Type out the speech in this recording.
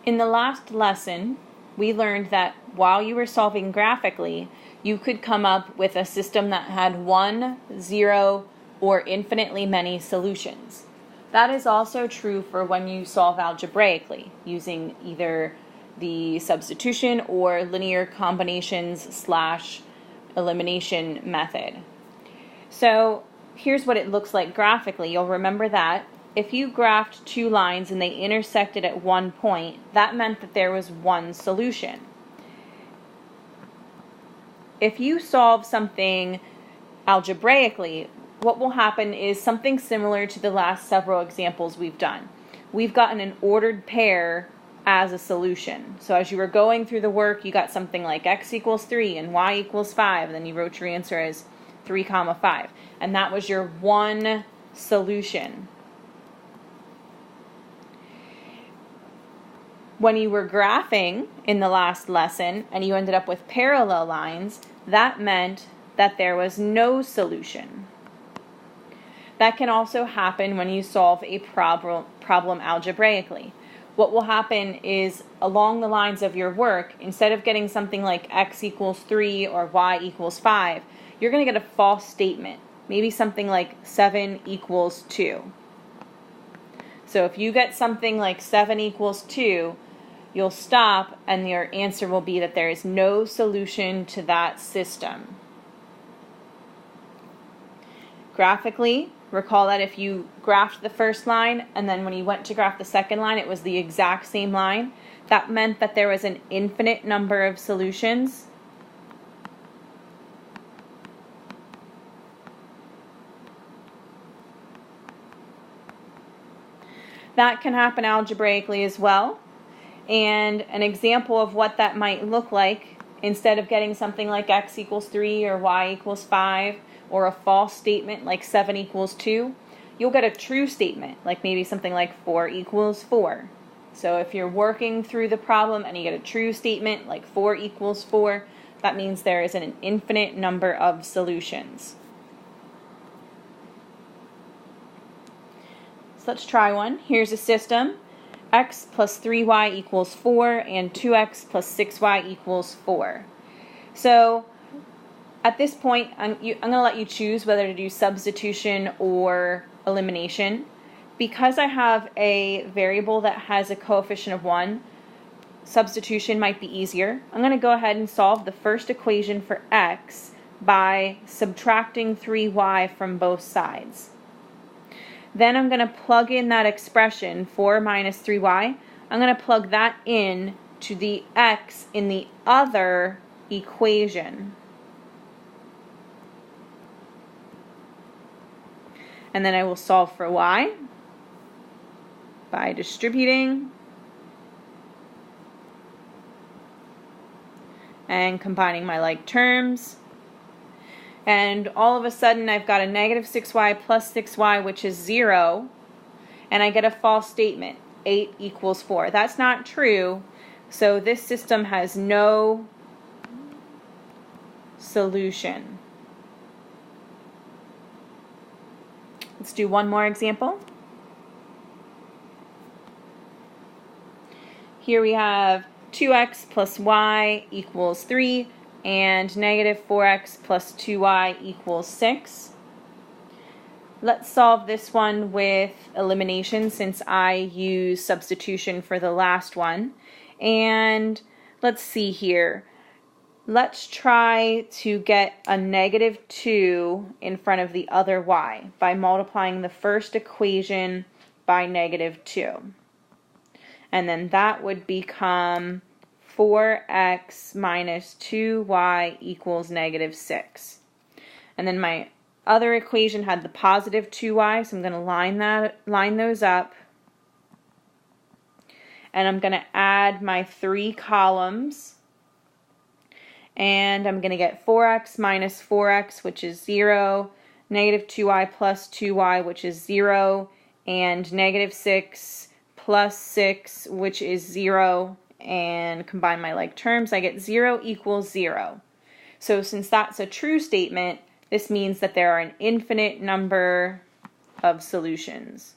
In the last lesson, we learned that while you were solving graphically, you could come up with a system that had 1, 0, or infinitely many solutions. That is also true for when you solve algebraically, using either the substitution or linear combinations / elimination method. So here's what it looks like graphically. You'll remember that if you graphed two lines and they intersected at one point, that meant that there was one solution. If you solve something algebraically, what will happen is something similar to the last several examples we've done. We've gotten an ordered pair as a solution. So as you were going through the work, you got something like x equals 3 and y equals 5, and then you wrote your answer as 3, 5. And that was your one solution. When you were graphing in the last lesson and you ended up with parallel lines, that meant that there was no solution. That can also happen when you solve a problem algebraically. What will happen is, along the lines of your work, instead of getting something like x equals 3 or y equals 5, you're going to get a false statement. Maybe something like 7 equals 2. So if you get something like 7 equals 2, you'll stop and your answer will be that there is no solution to that system. Graphically, recall that if you graphed the first line and then when you went to graph the second line it was the exact same line, that meant that there was an infinite number of solutions. That can happen algebraically as well. And an example of what that might look like, instead of getting something like x equals 3 or y equals 5 or a false statement like 7 equals 2, you'll get a true statement, like maybe something like 4 equals 4. So if you're working through the problem and you get a true statement like 4 equals 4, that means there is an infinite number of solutions. So let's try one. Here's a system. X plus 3y equals 4 and 2x plus 6y equals 4. So at this point, I'm going to let you choose whether to do substitution or elimination. Because I have a variable that has a coefficient of 1, substitution might be easier. I'm going to go ahead and solve the first equation for x by subtracting 3y from both sides. Then I'm going to plug in that expression, 4 minus 3y. I'm going to plug that in to the x in the other equation. And then I will solve for y by distributing and combining my like terms. And all of a sudden I've got a negative 6y plus 6y, which is 0, and I get a false statement, 8 equals 4. That's not true, so this system has no solution. Let's do one more example. Here we have 2x plus y equals 3. And negative 4x plus 2y equals 6. Let's solve this one with elimination since I used substitution for the last one. And let's see here. Let's try to get a negative 2 in front of the other y by multiplying the first equation by negative 2. And then that would become 4x minus 2y equals negative 6. And then my other equation had the positive 2y, so I'm going to line those up. And I'm going to add my 3 columns. And I'm going to get 4x minus 4x, which is 0, negative 2y plus 2y, which is 0, and negative 6 plus 6, which is 0. And combine my like terms, I get 0 equals 0. So since that's a true statement, this means that there are an infinite number of solutions.